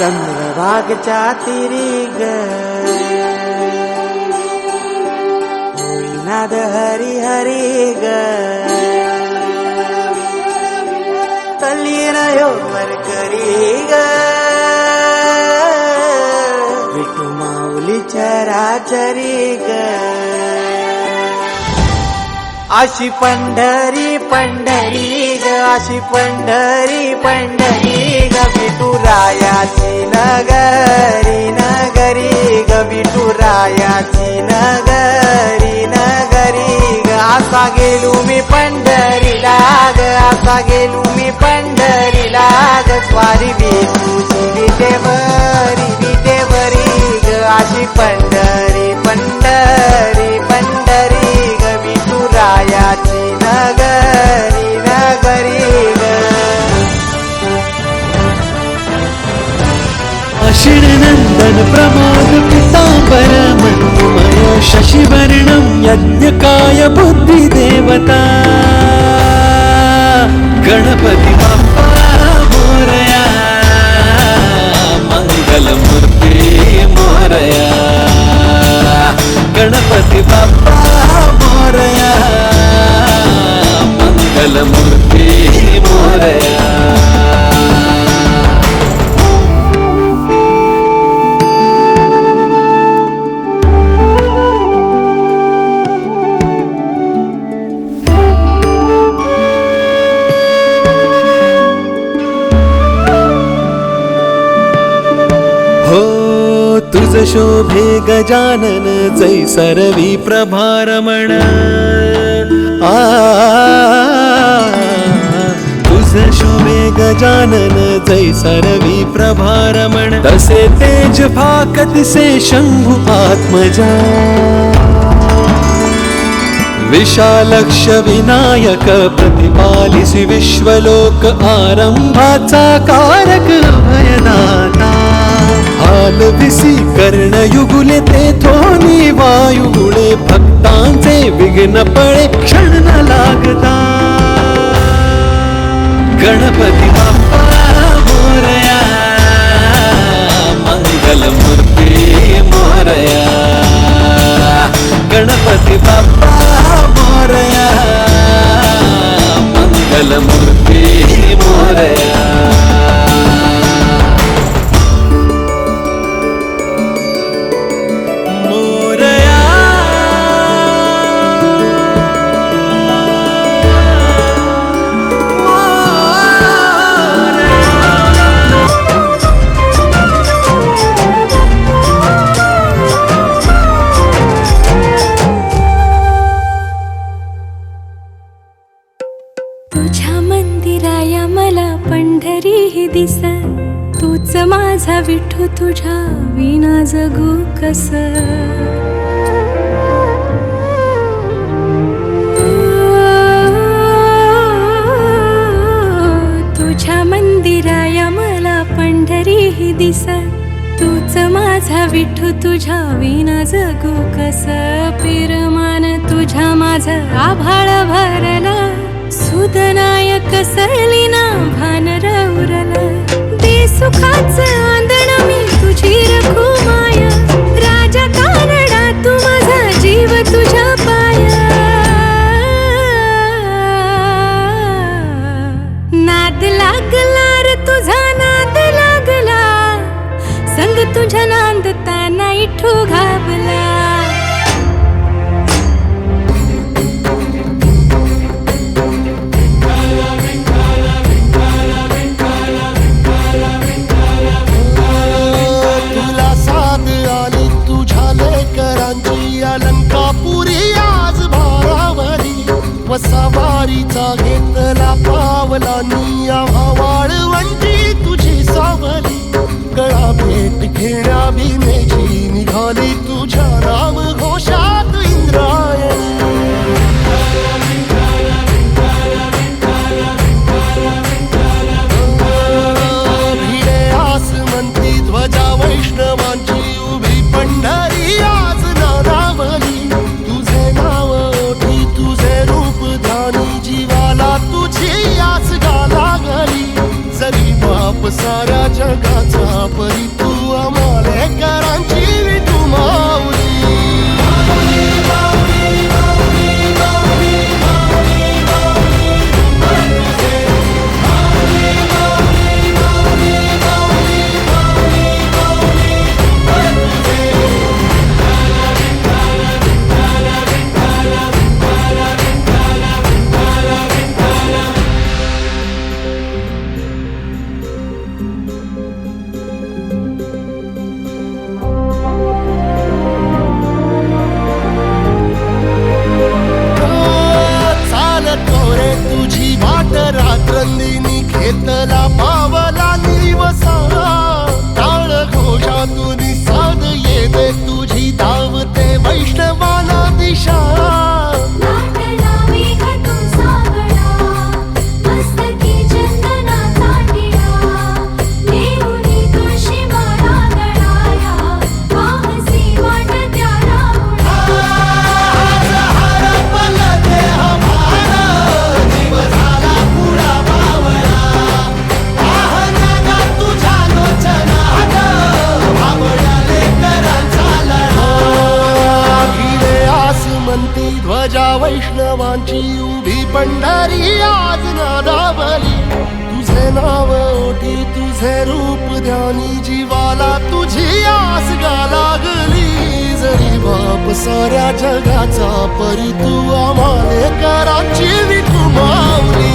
चंद्रभागच्या तिरी ग नाद हरी हरी ग तल्लीन यो वरकरी ग विठू माऊली चराचरी ग अशी पंढरी पंढरी ग अशी पंढरी पंढरी ग विठुरायाची नगरी नगरी ग विठुरायाची नगरी नगरी ग असा गेलो मी पंढरीला ग असा गेलो मी पंढरीला ग स्वारी विठूची विटेवरी ग अशी पंढरी पंढरी पंढरी ग विठुरायाची नगरी नगरी ग अशिणनंदन प्रमोद पितांबर मनोमय शशिवर्णं यज्ञकाय बुद्धिदेवता गणपती बाप्पा मोरया मंगलमूर्ती मोरया गणपती बाप्पा मोरया मंगलमूर्ती मोरया तुझ शोभे गजानन जैसरवी प्रभारमण तुझ शोभे गजानन जैसरवी प्रभारमण तसे तेज फाकतिसे शंभु आत्मजा विशालक्ष विनायक प्रतिपालिसि विश्वलोक आरंभाचा कारक भयदाता हालविसी कर्णयुगुले तेथोनी वायुगुळे भक्तांचे विघ्न पळे क्षण न लागता गणपती बाप्पा मोरया मंगलमूर्ती मोरया गणपती बाप्पा मोरया मंगलमूर्ती मोरया तुझ्या मंदिराया मला पंढरी ही दिस तूच माझा विठू तुझ्या विना जगू कस तुझ्या मंदिराया मला पंढरी ही दिस तूच माझा विठू तुझ्या विना जगू कस पिरमान तुझ्या माझं आभाळ भरला सुदनायक सलिना भान रौरल दे सुखाचं आंदण मी तुझी रखू माया राजा कानडा तू माझा जीव तुझ्या पाया नाद लागला रे तुझा नाद लागला संग तुझ्या नांदताना इठू घाबला सवारीचा घेतला पावला निया वाळवंटी तुझी सावली गळा भेट घेण्या भीमेची निघाली तुझ्या नाम घोषात इंद्रायणी भिडे आसमंती ध्वजा वैष्णवांची उभी पंढरी आज नादावली तुझे नाव ओठी तुझे रूप जीवाला तुझी आस गा लागली जरी बाप साऱ्या जगाचा परी येतला पावला निवसा टाळ घोषातून साध येते तुझी धावते वैष्णवाला दिशा ध्वजा वैष्णवांची उभी पंढरी आज नादावली तुझे नाव ओठी तुझे रूप ध्यानी जीवाला तुझी आस गा लागली जरी बाप साऱ्या जगाचा परी तू आम्हाले कराची विठू माऊली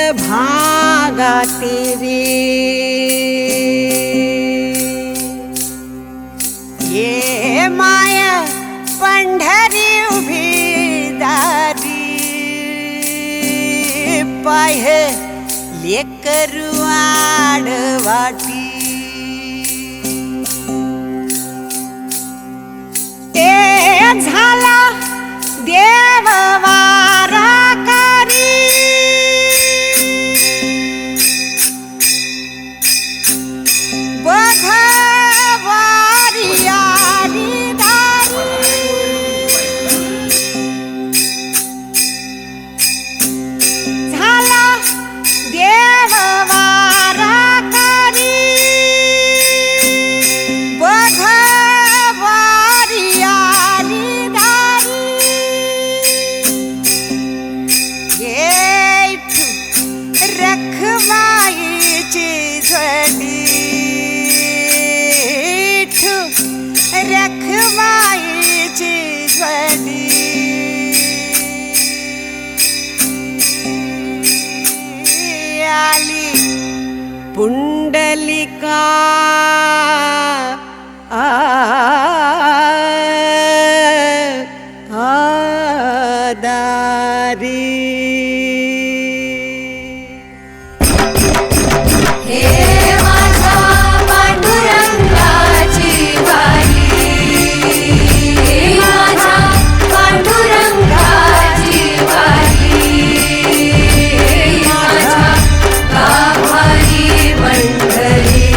चंद्रभागा तेरी ये माया पंढरी उभी दारी पाहे लेकरू आडवाटी ते झाला देव वारा करी पुंडलिका दारी पंढरी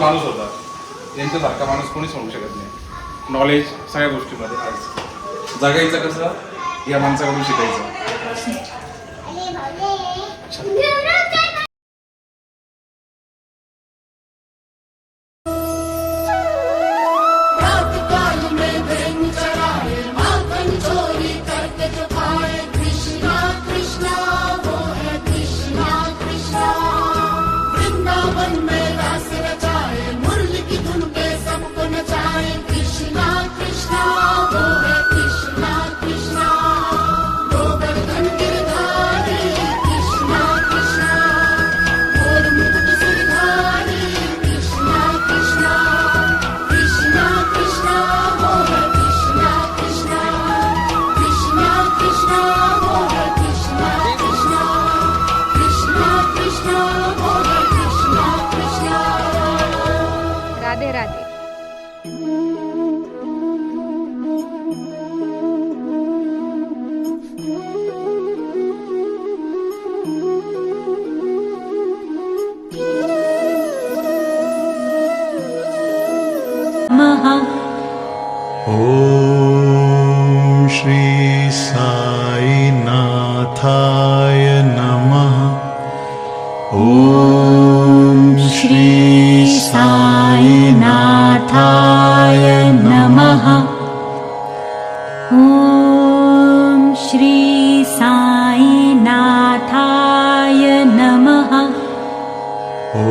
माणूस होता, यांच्यासारखा माणूस कोणीच म्हणू शकत नाही. नॉलेज सगळ्या गोष्टीमध्ये. आज जगायचं कसं या माणसाकडून शिकायचं. राधे राधे. ॐ श्री साईनाथाय नमः. ॐ श्री साईनाथाय नमः. ॐ श्री साईनाथाय नमः. ॐ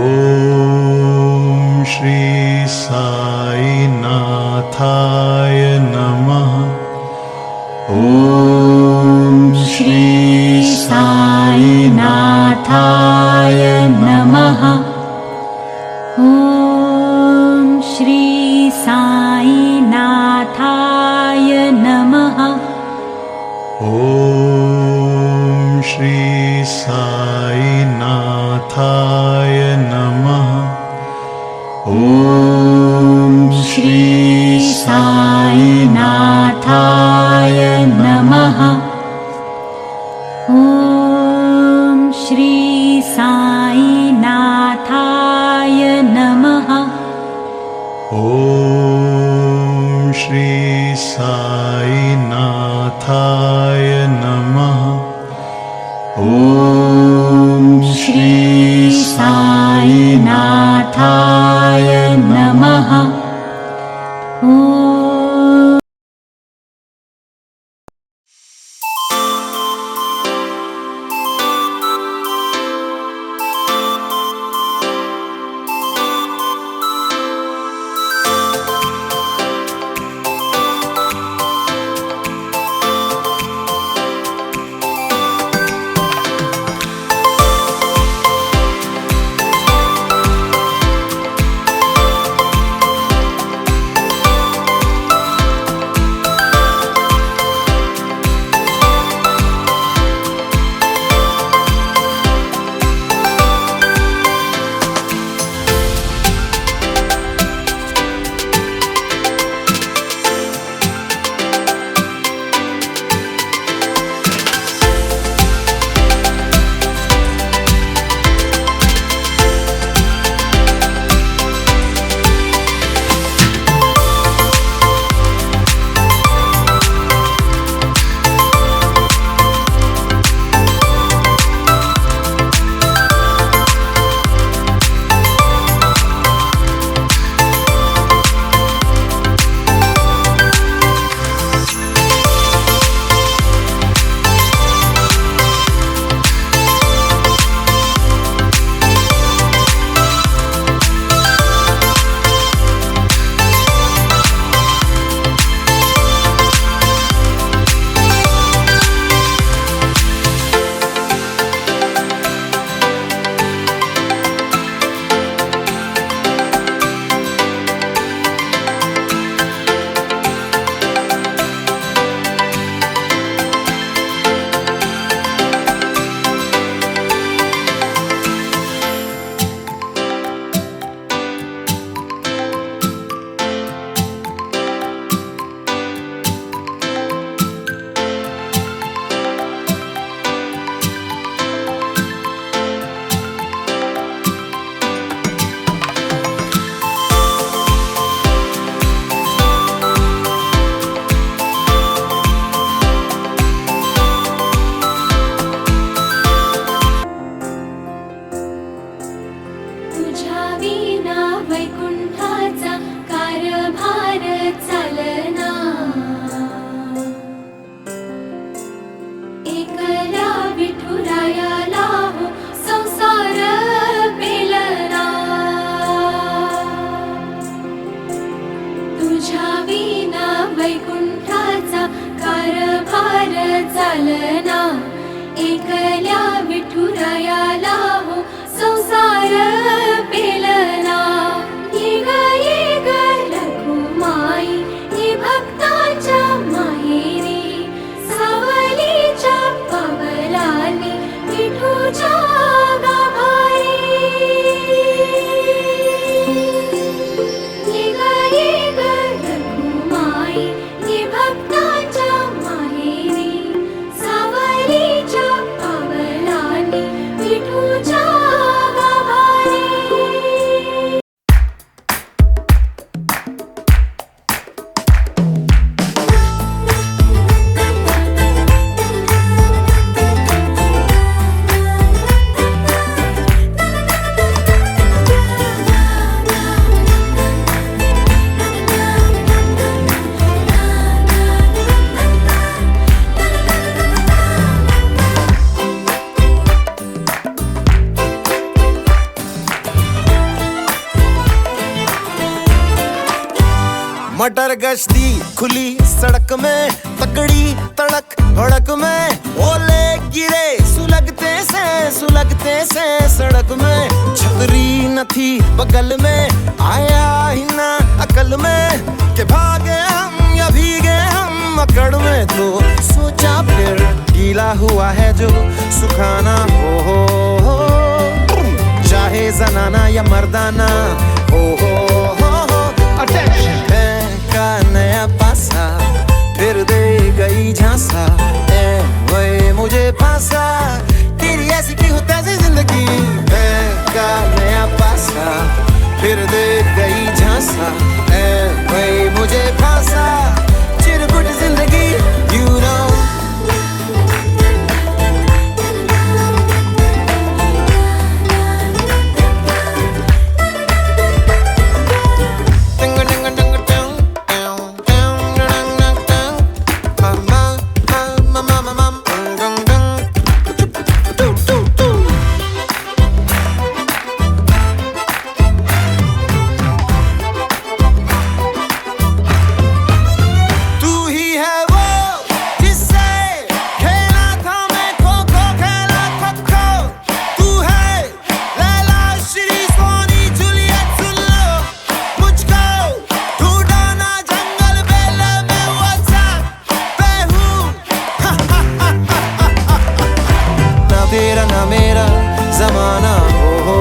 श्री साईनाथाय नमः. ॐ श्री साईनाथाय नमः. ॐ श्री साईनाथाय नमः. ॐ श्री साईनाथाय नमः. ॐ श्री साईनाथाय नमः. ॐ श्री साईनाथाय नमः. ॐ श्री साईनाथाय नमः. ॐ श्री साईनाथाय नमः. चालना एकल्या विठुरायाला हो संसार पेलना ये ग रघुमाई ये भक्ताच्या माहेरी सावलीच्या पावलांनी विठूच्या गाभारी ये ग रघुमाई ये भक्ताच्या माहेरी सावलीच्या पावलांनी विठूच्या गाभारी. मटर गश्ती खुली सड़क में तकड़ी तड़क भड़क में ओले गिरे सुलगते से सड़क में छतरी न थी बगल में आया ही ना अकल में के भागे हम या भीगे हम अकड़ में तो सोचा फिर गीला हुआ है जो सुखाना हो चाहे जनाना या मर्दाना हो अटेंशन का नया पासा फिर दे गई झांसा ए वही मुझे फांसा तेरी ऐसी की हो तैसी जिंदगी का नया पासा फिर दे गई झांसा ए वही मुझे फांसा चिरकुट जिंदगी you know तेरा ना मेरा जमाना हो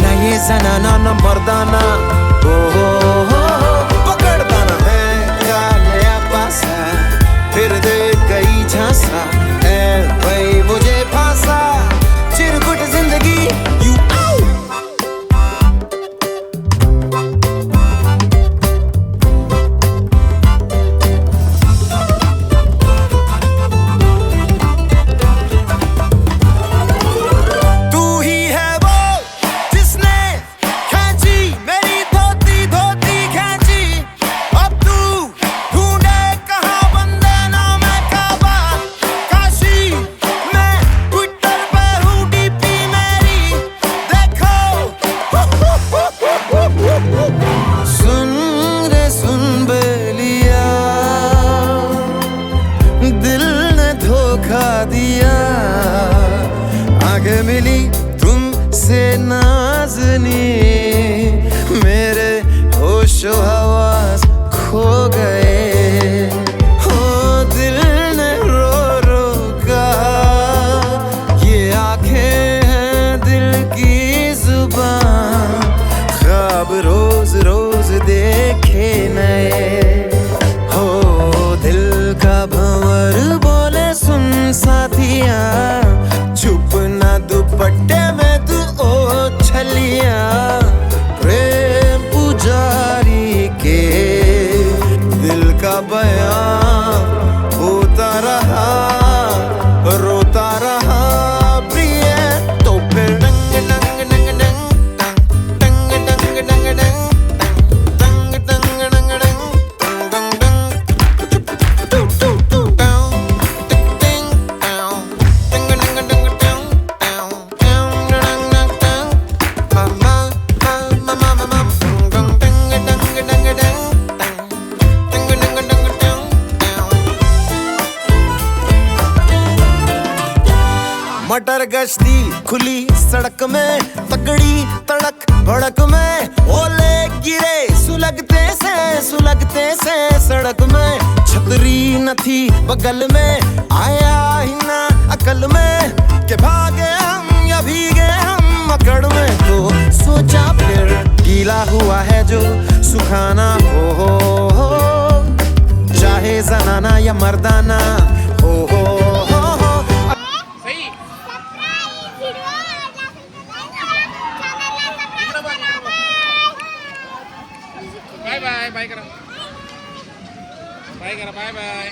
ना ये जनाना ना मर्दाना हो पकड़ता ना है का नया पासा फिर दे गई झांसा ए वही मुझे फांसा चिरकुट जिंदगी you दिया आगे मिली तुमसे नाज़नी मेरे होशो हवास खो गए हो दिल ने रो रो कहा ये आंखें हैं दिल की जुबान ख्वाब रोज रोज देखे नए हो दिल का भंवर बोले सुन साथिया छुप ना दुपट्टे में तू ओ छलिया प्रेम पुजारी के दिल का बयां होता रहा रोता रहा प्रिय तो फिर डंग डंग डंग डंग डंग डंग डंग डंग डंग डंग डंग डंग मटर गश्ती खुली सड़क में, तगड़ी तड़क भड़क में, ओले गिरे सुलगते से सड़क में। छतरी न थी बगल में, आया ही ना अकल में कि भागे हम या भीगे हम अकड़ में। तो सोचा फिर गीला हुआ है जो सुखाना हो, चाहे जनाना या मर्दाना हो। बाय बाय बाय करा बाय बाय